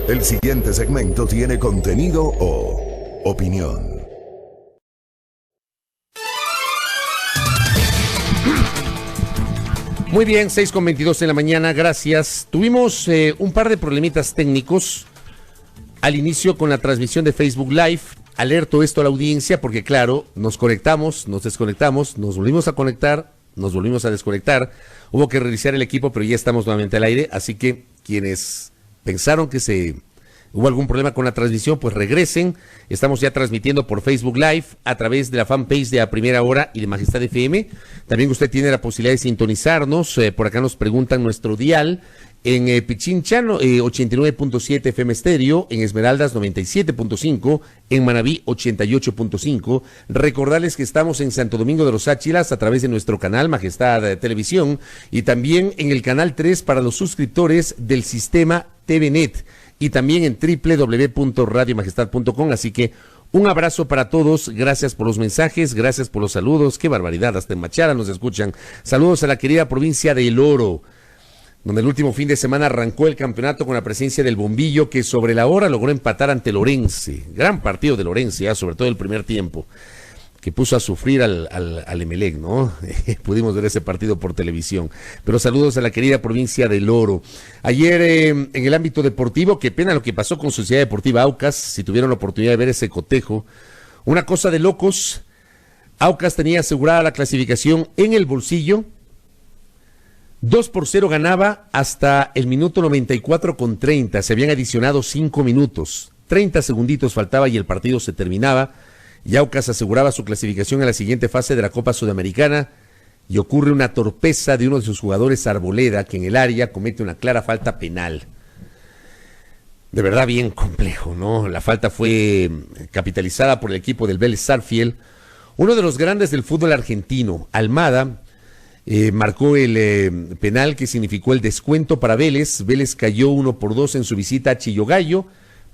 El siguiente segmento tiene contenido o opinión. Muy bien, 6:22 de la mañana, gracias. Tuvimos un par de problemitas técnicos al inicio con la transmisión de Facebook Live. Alerto esto a la audiencia porque, claro, nos conectamos, nos desconectamos, nos volvimos a conectar, nos volvimos a desconectar. Hubo que reiniciar el equipo, pero ya estamos nuevamente al aire, así que quienes pensaron que hubo algún problema con la transmisión, pues regresen. Estamos ya transmitiendo por Facebook Live a través de la fanpage de A Primera Hora y de Majestad FM. También usted tiene la posibilidad de sintonizarnos. Por acá nos preguntan nuestro dial en Pichincha 89.7 FM Estéreo, en Esmeraldas 97.5, en Manabí 88.5. Recordarles que estamos en Santo Domingo de los Áchilas a través de nuestro canal Majestad Televisión y también en el canal 3 para los suscriptores del sistema TVNet. Y también en www.radiomajestad.com, así que un abrazo para todos, gracias por los mensajes, gracias por los saludos, qué barbaridad, hasta en Machara nos escuchan. Saludos a la querida provincia de El Oro, donde el último fin de semana arrancó el campeonato con la presencia del Bombillo, que sobre la hora logró empatar ante Lorense, gran partido de Lorense, sobre todo el primer tiempo, que puso a sufrir al Emelec, ¿no? Pudimos ver ese partido por televisión. Pero saludos a la querida provincia del Oro. Ayer en el ámbito deportivo, qué pena lo que pasó con Sociedad Deportiva Aucas, si tuvieron la oportunidad de ver ese cotejo. Una cosa de locos, Aucas tenía asegurada la clasificación en el bolsillo, 2-0 ganaba hasta el minuto 94:30, se habían adicionado 5 minutos, 30 segunditos faltaba y el partido se terminaba. Y Aucas aseguraba su clasificación a la siguiente fase de la Copa Sudamericana y ocurre una torpeza de uno de sus jugadores, Arboleda, que en el área comete una clara falta penal. De verdad bien complejo, ¿no? La falta fue capitalizada por el equipo del Vélez Sarsfield. Uno de los grandes del fútbol argentino, Almada, marcó el penal que significó el descuento para Vélez. Vélez cayó 1-2 en su visita a Chillogallo,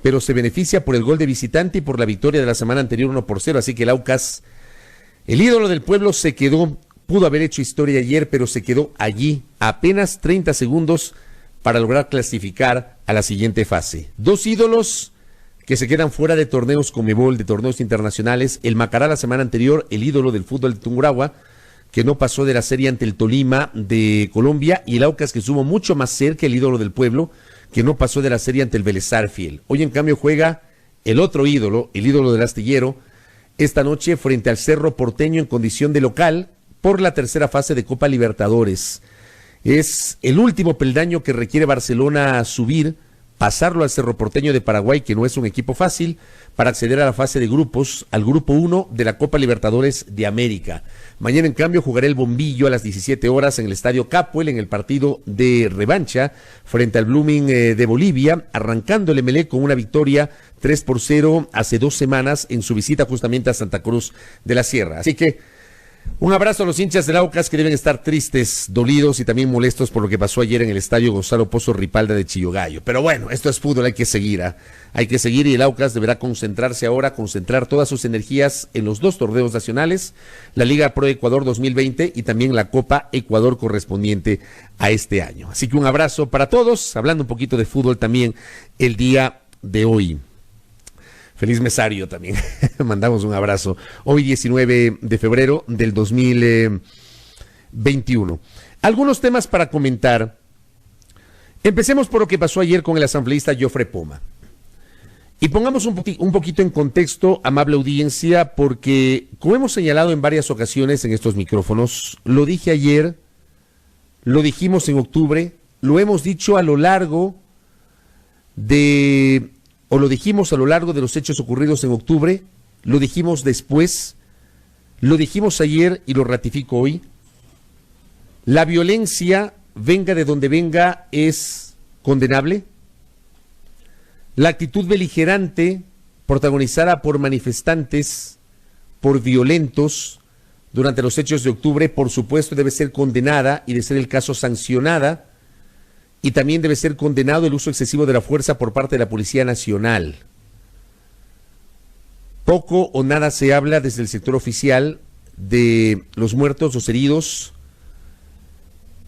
pero se beneficia por el gol de visitante y por la victoria de la semana anterior 1-0, así que el Aucas, el ídolo del pueblo, se quedó, pudo haber hecho historia ayer, pero se quedó allí, a apenas 30 segundos para lograr clasificar a la siguiente fase. Dos ídolos que se quedan fuera de torneos Conmebol, de torneos internacionales, el Macará la semana anterior, el ídolo del fútbol de Tungurahua, que no pasó de la serie ante el Tolima de Colombia, y el Aucas que estuvo mucho más cerca, el ídolo del pueblo, que no pasó de la serie ante el Vélez Sarsfield. Hoy en cambio juega el otro ídolo, el ídolo del astillero, esta noche frente al Cerro Porteño en condición de local por la tercera fase de Copa Libertadores. Es el último peldaño que requiere Barcelona subir, pasarlo al Cerro Porteño de Paraguay, que no es un equipo fácil, para acceder a la fase de grupos, al grupo 1 de la Copa Libertadores de América. Mañana, en cambio, jugará el Bombillo a las 17 horas en el Estadio Capuel, en el partido de revancha frente al Blooming de Bolivia, arrancando el Emelec con una victoria 3-0 hace 2 semanas en su visita justamente a Santa Cruz de la Sierra. Así que un abrazo a los hinchas del Aucas, que deben estar tristes, dolidos y también molestos por lo que pasó ayer en el estadio Gonzalo Pozo Ripalda de Chillogallo. Pero bueno, esto es fútbol, hay que seguir, hay que seguir, y el Aucas deberá concentrarse ahora, concentrar todas sus energías en los 2 torneos nacionales, la Liga Pro Ecuador 2020 y también la Copa Ecuador correspondiente a este año. Así que un abrazo para todos, hablando un poquito de fútbol también el día de hoy. Feliz mesario también, mandamos un abrazo. Hoy 19 de febrero del 2021. Algunos temas para comentar. Empecemos por lo que pasó ayer con el asambleísta Jofre Poma. Y pongamos un poquito en contexto, amable audiencia, porque como hemos señalado en varias ocasiones en estos micrófonos, lo dije ayer, lo dijimos en octubre, lo hemos dicho a lo largo de... o lo dijimos a lo largo de los hechos ocurridos en octubre, lo dijimos después, lo dijimos ayer y lo ratifico hoy. La violencia, venga de donde venga, es condenable. La actitud beligerante, protagonizada por manifestantes, por violentos, durante los hechos de octubre, por supuesto debe ser condenada y, de ser el caso, sancionada. Y también debe ser condenado el uso excesivo de la fuerza por parte de la Policía Nacional. Poco o nada se habla desde el sector oficial de los muertos, los heridos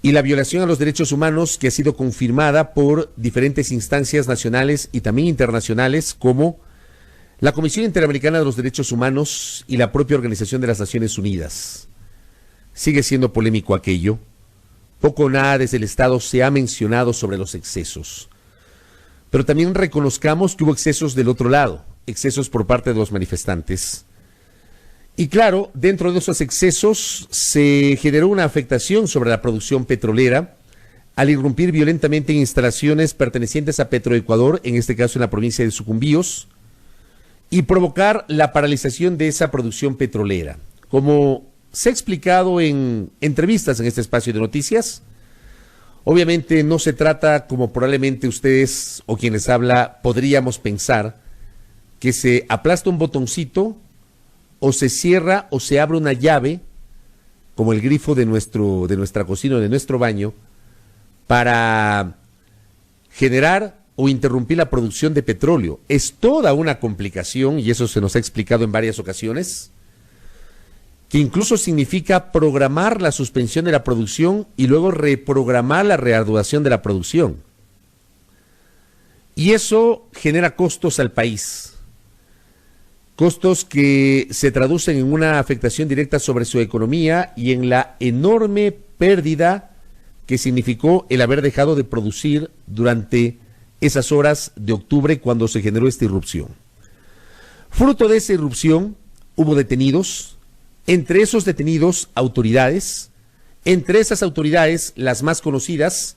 y la violación a los derechos humanos que ha sido confirmada por diferentes instancias nacionales y también internacionales como la Comisión Interamericana de los Derechos Humanos y la propia Organización de las Naciones Unidas. Sigue siendo polémico aquello. Poco o nada desde el Estado se ha mencionado sobre los excesos. Pero también reconozcamos que hubo excesos del otro lado, excesos por parte de los manifestantes. Y claro, dentro de esos excesos se generó una afectación sobre la producción petrolera al irrumpir violentamente en instalaciones pertenecientes a Petroecuador, en este caso en la provincia de Sucumbíos, y provocar la paralización de esa producción petrolera. Como se ha explicado en entrevistas en este espacio de noticias, obviamente no se trata, como probablemente ustedes o quienes habla podríamos pensar, que se aplasta un botoncito o se cierra o se abre una llave, como el grifo de nuestra cocina o de nuestro baño, para generar o interrumpir la producción de petróleo. Es toda una complicación, y eso se nos ha explicado en varias ocasiones, que incluso significa programar la suspensión de la producción y luego reprogramar la reanudación de la producción. Y eso genera costos al país. Costos que se traducen en una afectación directa sobre su economía y en la enorme pérdida que significó el haber dejado de producir durante esas horas de octubre cuando se generó esta irrupción. Fruto de esa irrupción hubo detenidos, entre esos detenidos autoridades, entre esas autoridades las más conocidas,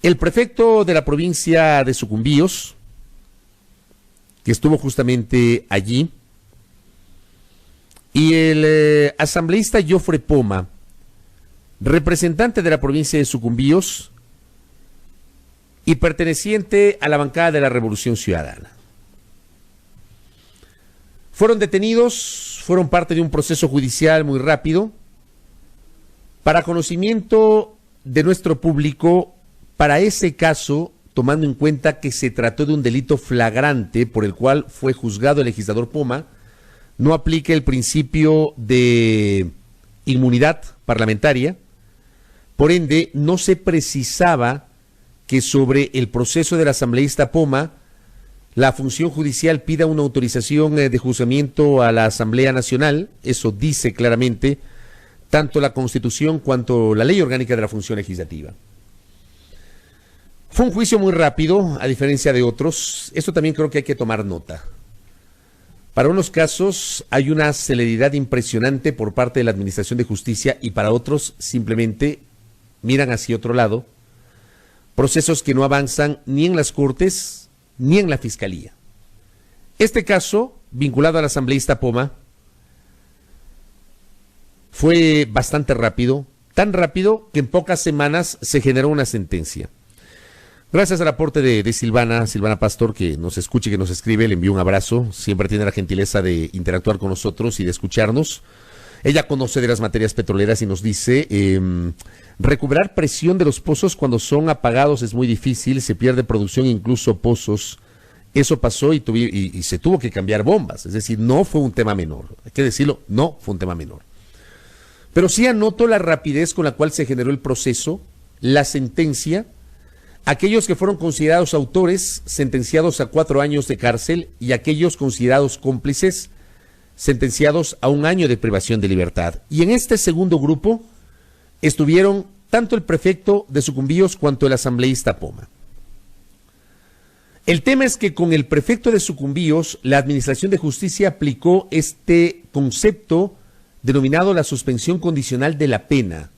el prefecto de la provincia de Sucumbíos, que estuvo justamente allí, y el asambleísta Jofre Poma, representante de la provincia de Sucumbíos y perteneciente a la bancada de la Revolución Ciudadana. Fueron detenidos, fueron parte de un proceso judicial muy rápido. Para conocimiento de nuestro público, para ese caso, tomando en cuenta que se trató de un delito flagrante por el cual fue juzgado el legislador Poma, no aplica el principio de inmunidad parlamentaria. Por ende, no se precisaba que sobre el proceso del asambleísta Poma, la función judicial pida una autorización de juzgamiento a la Asamblea Nacional. Eso dice claramente tanto la Constitución cuanto la Ley Orgánica de la Función Legislativa. Fue un juicio muy rápido, a diferencia de otros. Esto también creo que hay que tomar nota. Para unos casos hay una celeridad impresionante por parte de la Administración de Justicia y para otros simplemente miran hacia otro lado. Procesos que no avanzan ni en las Cortes ni en la Fiscalía. Este caso, vinculado al asambleísta Poma, fue bastante rápido, tan rápido que en pocas semanas se generó una sentencia. Gracias al aporte de Silvana Pastor, que nos escucha y que nos escribe, le envío un abrazo, siempre tiene la gentileza de interactuar con nosotros y de escucharnos. Ella conoce de las materias petroleras y nos dice, recuperar presión de los pozos cuando son apagados es muy difícil, se pierde producción, incluso pozos. Eso pasó y se tuvo que cambiar bombas, es decir, no fue un tema menor, hay que decirlo, no fue un tema menor. Pero sí anoto la rapidez con la cual se generó el proceso, la sentencia, aquellos que fueron considerados autores, sentenciados a 4 años de cárcel, y aquellos considerados cómplices, sentenciados a 1 año de privación de libertad. Y en este segundo grupo estuvieron tanto el prefecto de Sucumbíos cuanto el asambleísta Poma. El tema es que con el prefecto de Sucumbíos, la Administración de Justicia aplicó este concepto denominado la suspensión condicional de la pena,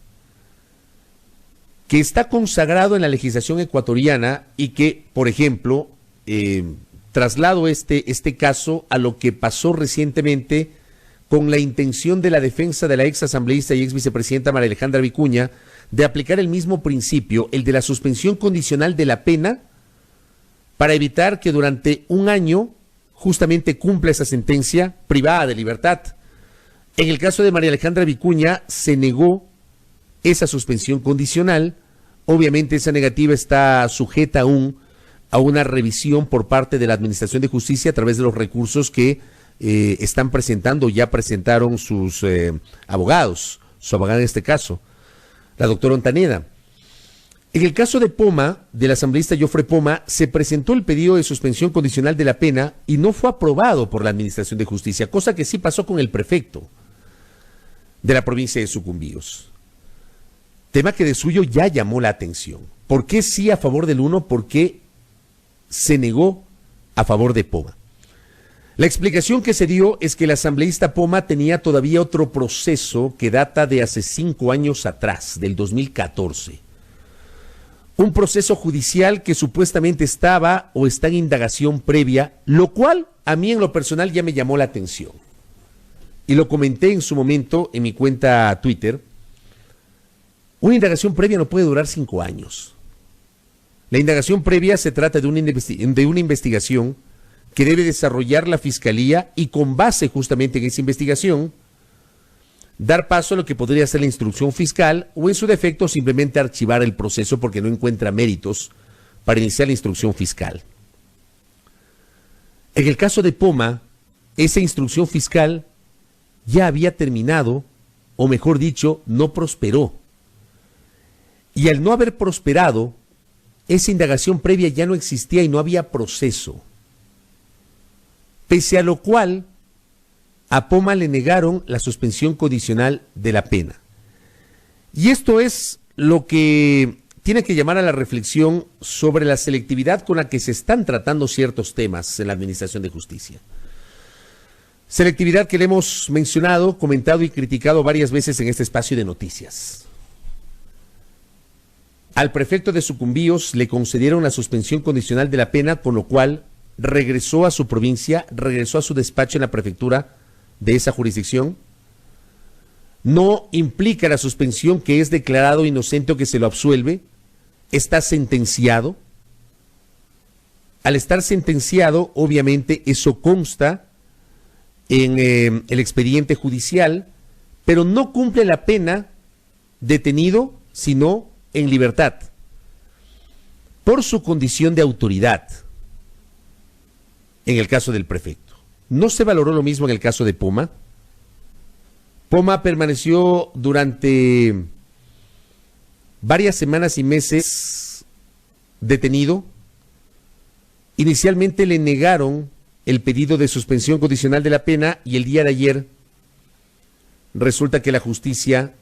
que está consagrado en la legislación ecuatoriana y que, por ejemplo, traslado este caso a lo que pasó recientemente con la intención de la defensa de la ex asambleísta y ex vicepresidenta María Alejandra Vicuña de aplicar el mismo principio, el de la suspensión condicional de la pena, para evitar que durante 1 año justamente cumpla esa sentencia privada de libertad. En el caso de María Alejandra Vicuña se negó esa suspensión condicional. Obviamente esa negativa está sujeta aún a una revisión por parte de la Administración de Justicia a través de los recursos que están presentando, ya presentaron sus abogados, su abogada en este caso, la doctora Ontaneda. En el caso de Poma, del asambleísta Jofre Poma, se presentó el pedido de suspensión condicional de la pena y no fue aprobado por la Administración de Justicia, cosa que sí pasó con el prefecto de la provincia de Sucumbíos. Tema que de suyo ya llamó la atención. ¿Por qué sí a favor del uno? ¿Por qué se negó a favor de Poma? La explicación que se dio es que el asambleísta Poma tenía todavía otro proceso que data de hace 5 años atrás, del 2014. Un proceso judicial que supuestamente estaba o está en indagación previa, lo cual a mí en lo personal ya me llamó la atención. Y lo comenté en su momento en mi cuenta Twitter. Una indagación previa no puede durar 5 años. La indagación previa se trata de una investigación que debe desarrollar la Fiscalía y con base justamente en esa investigación, dar paso a lo que podría ser la instrucción fiscal o en su defecto simplemente archivar el proceso porque no encuentra méritos para iniciar la instrucción fiscal. En el caso de Poma, esa instrucción fiscal ya había terminado, o mejor dicho, no prosperó. Y al no haber prosperado, esa indagación previa ya no existía y no había proceso. Pese a lo cual, a Poma le negaron la suspensión condicional de la pena. Y esto es lo que tiene que llamar a la reflexión sobre la selectividad con la que se están tratando ciertos temas en la Administración de Justicia. Selectividad que le hemos mencionado, comentado y criticado varias veces en este espacio de noticias. Al prefecto de Sucumbíos le concedieron la suspensión condicional de la pena, con lo cual regresó a su provincia, regresó a su despacho en la prefectura de esa jurisdicción. No implica la suspensión que es declarado inocente o que se lo absuelve, está sentenciado. Al estar sentenciado, obviamente eso consta en el expediente judicial, pero no cumple la pena detenido, sino en libertad, por su condición de autoridad, en el caso del prefecto. No se valoró lo mismo en el caso de Poma. Poma permaneció durante varias semanas y meses detenido. Inicialmente le negaron el pedido de suspensión condicional de la pena y el día de ayer resulta que la justicia,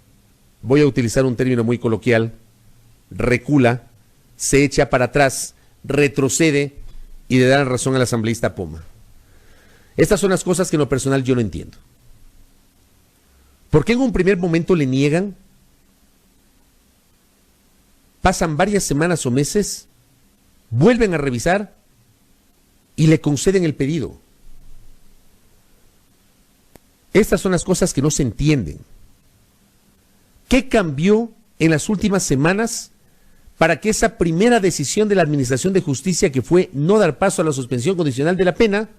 voy a utilizar un término muy coloquial, recula, se echa para atrás, retrocede y le da la razón al asambleísta Poma. Estas son las cosas que en lo personal yo no entiendo. ¿Por qué en un primer momento le niegan? Pasan varias semanas o meses, vuelven a revisar y le conceden el pedido. Estas son las cosas que no se entienden. ¿Qué cambió en las últimas semanas para que esa primera decisión de la Administración de Justicia, que fue no dar paso a la suspensión condicional de la pena,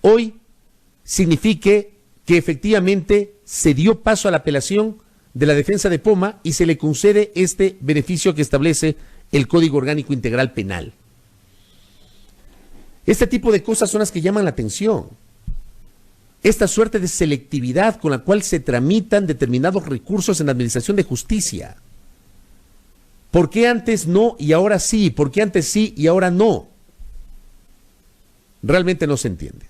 hoy signifique que efectivamente se dio paso a la apelación de la defensa de Poma y se le concede este beneficio que establece el Código Orgánico Integral Penal? Este tipo de cosas son las que llaman la atención. Esta suerte de selectividad con la cual se tramitan determinados recursos en la Administración de Justicia. ¿Por qué antes no y ahora sí? ¿Por qué antes sí y ahora no? Realmente no se entiende.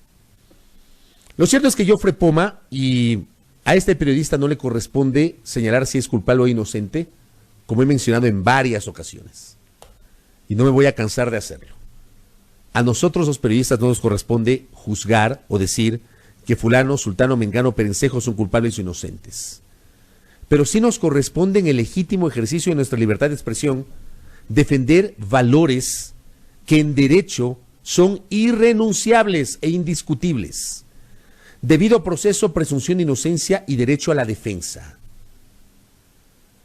Lo cierto es que Jofre Poma, y a este periodista no le corresponde señalar si es culpable o inocente, como he mencionado en varias ocasiones. Y no me voy a cansar de hacerlo. A nosotros los periodistas no nos corresponde juzgar o decir que fulano, sultano, mengano, perencejo son culpables o inocentes. Pero sí nos corresponde en el legítimo ejercicio de nuestra libertad de expresión defender valores que en derecho son irrenunciables e indiscutibles. Debido proceso, presunción de inocencia y derecho a la defensa.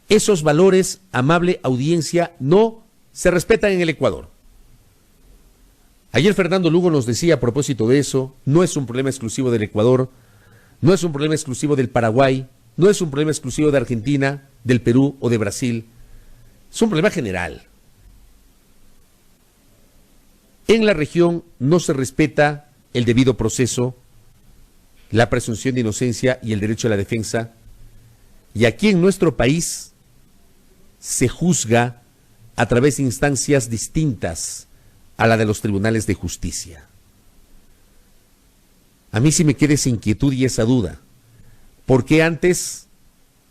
Esos valores, amable audiencia, no se respetan en el Ecuador. Ayer Fernando Lugo nos decía a propósito de eso, no es un problema exclusivo del Ecuador, no es un problema exclusivo del Paraguay, no es un problema exclusivo de Argentina, del Perú o de Brasil, es un problema general. En la región no se respeta el debido proceso, la presunción de inocencia y el derecho a la defensa, y aquí en nuestro país se juzga a través de instancias distintas a la de los tribunales de justicia. A mí sí me queda esa inquietud y esa duda. ¿Por qué antes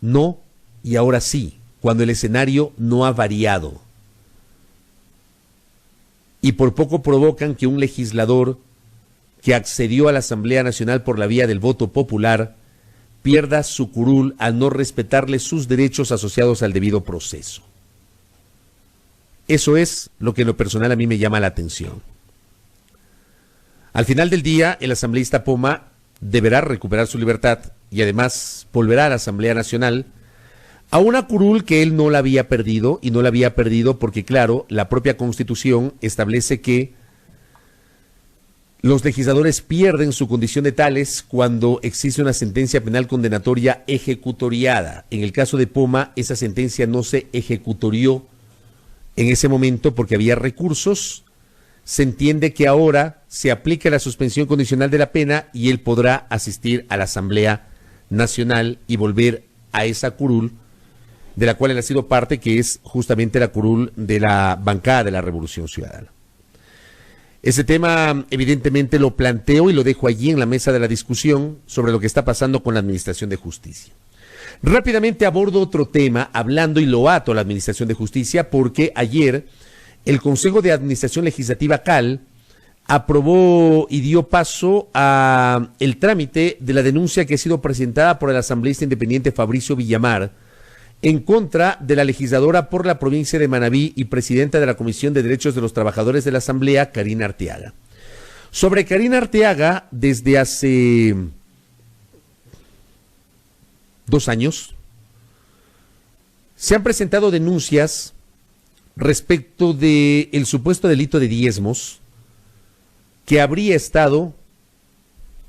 no y ahora sí, cuando el escenario no ha variado? Y por poco provocan que un legislador que accedió a la Asamblea Nacional por la vía del voto popular pierda su curul al no respetarle sus derechos asociados al debido proceso. Eso es lo que en lo personal a mí me llama la atención. Al final del día, el asambleísta Poma deberá recuperar su libertad y además volverá a la Asamblea Nacional a una curul que él no la había perdido, y no la había perdido porque, claro, la propia Constitución establece que los legisladores pierden su condición de tales cuando existe una sentencia penal condenatoria ejecutoriada. En el caso de Poma, esa sentencia no se ejecutorió en ese momento porque había recursos. Se entiende que ahora se aplica la suspensión condicional de la pena y él podrá asistir a la Asamblea Nacional y volver a esa curul de la cual él ha sido parte, que es justamente la curul de la bancada de la Revolución Ciudadana. Ese tema evidentemente lo planteo y lo dejo allí en la mesa de la discusión sobre lo que está pasando con la Administración de Justicia. Rápidamente abordo otro tema, hablando y lo ato a la Administración de Justicia, porque ayer el Consejo de Administración Legislativa CAL aprobó y dio paso a el trámite de la denuncia que ha sido presentada por el asambleísta independiente Fabricio Villamar en contra de la legisladora por la provincia de Manabí y presidenta de la Comisión de Derechos de los Trabajadores de la Asamblea, Karina Arteaga. Sobre Karina Arteaga, desde hace 2 años, se han presentado denuncias respecto del supuesto delito de diezmos que habría estado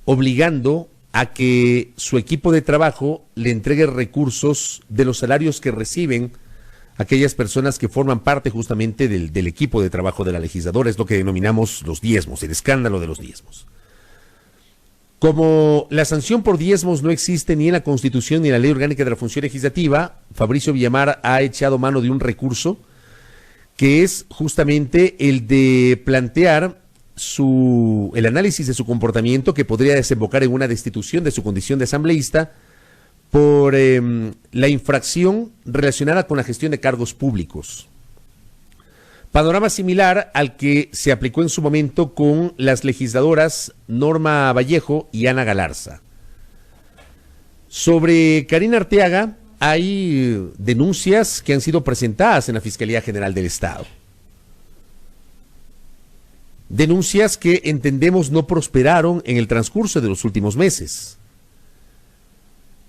obligando a que su equipo de trabajo le entregue recursos de los salarios que reciben aquellas personas que forman parte justamente del equipo de trabajo de la legisladora. Es lo que denominamos los diezmos, el escándalo de los diezmos. Como la sanción por diezmos no existe ni en la Constitución ni en la Ley Orgánica de la Función Legislativa, Fabricio Villamar ha echado mano de un recurso que es justamente el de plantear el análisis de su comportamiento, que podría desembocar en una destitución de su condición de asambleísta por la infracción relacionada con la gestión de cargos públicos. Panorama similar al que se aplicó en su momento con las legisladoras Norma Vallejo y Ana Galarza. Sobre Karina Arteaga hay denuncias que han sido presentadas en la Fiscalía General del Estado. Denuncias que entendemos no prosperaron en el transcurso de los últimos meses.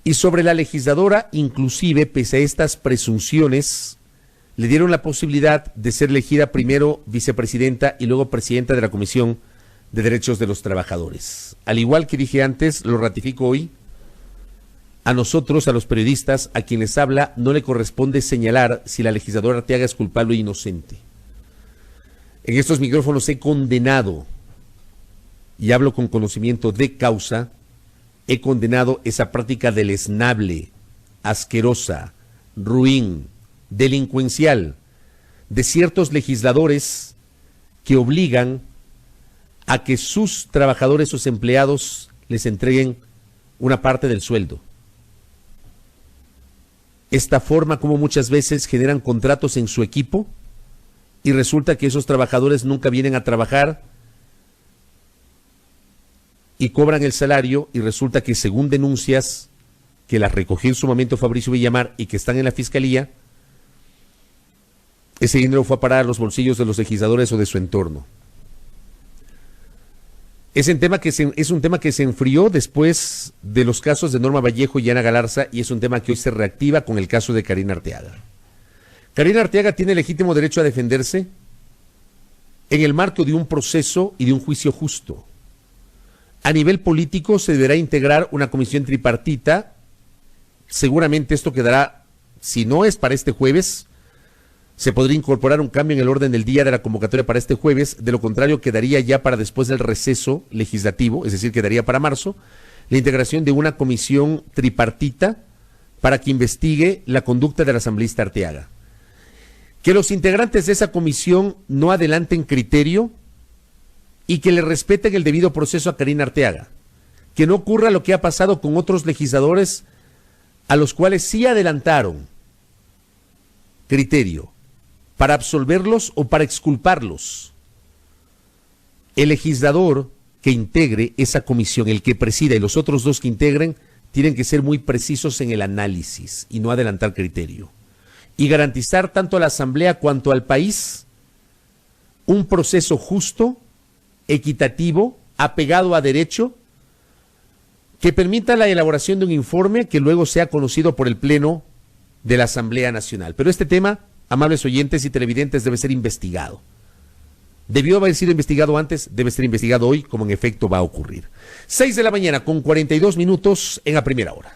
Y sobre la legisladora, inclusive, pese a estas presunciones, le dieron la posibilidad de ser elegida primero vicepresidenta y luego presidenta de la Comisión de Derechos de los Trabajadores. Al igual que dije antes, lo ratifico hoy, a nosotros, a los periodistas, a quien les habla, no le corresponde señalar si la legisladora Arteaga es culpable o inocente. En estos micrófonos he condenado, y hablo con conocimiento de causa, he condenado esa práctica deleznable, asquerosa, ruin, delincuencial, de ciertos legisladores que obligan a que sus trabajadores, sus empleados, les entreguen una parte del sueldo. Esta forma como muchas veces generan contratos en su equipo, y resulta que esos trabajadores nunca vienen a trabajar y cobran el salario, y resulta que, según denuncias que las recogió en su momento Fabricio Villamar y que están en la Fiscalía, ese dinero fue a parar a los bolsillos de los legisladores o de su entorno. Es un tema que se enfrió después de los casos de Norma Vallejo y Ana Galarza, y es un tema que hoy se reactiva con el caso de Karina Arteaga. Karina Arteaga tiene legítimo derecho a defenderse en el marco de un proceso y de un juicio justo. A nivel político se deberá integrar una comisión tripartita. Seguramente esto quedará, si no es para este jueves, se podría incorporar un cambio en el orden del día de la convocatoria para este jueves. De lo contrario, quedaría ya para después del receso legislativo, es decir, quedaría para marzo, la integración de una comisión tripartita para que investigue la conducta del asambleísta Arteaga. que los integrantes de esa comisión no adelanten criterio y que le respeten el debido proceso a Karina Arteaga. Que no ocurra lo que ha pasado con otros legisladores a los cuales sí adelantaron criterio para absolverlos o para exculparlos. El legislador que integre esa comisión, el que presida y los otros dos que integren, tienen que ser muy precisos en el análisis y no adelantar criterio. Y garantizar tanto a la Asamblea cuanto al país un proceso justo, equitativo, apegado a derecho, que permita la elaboración de un informe que luego sea conocido por el Pleno de la Asamblea Nacional. Pero este tema, amables oyentes y televidentes, debe ser investigado. Debió haber sido investigado antes, debe ser investigado hoy, como en efecto va a ocurrir. 6 de la mañana con 42 minutos en la primera hora.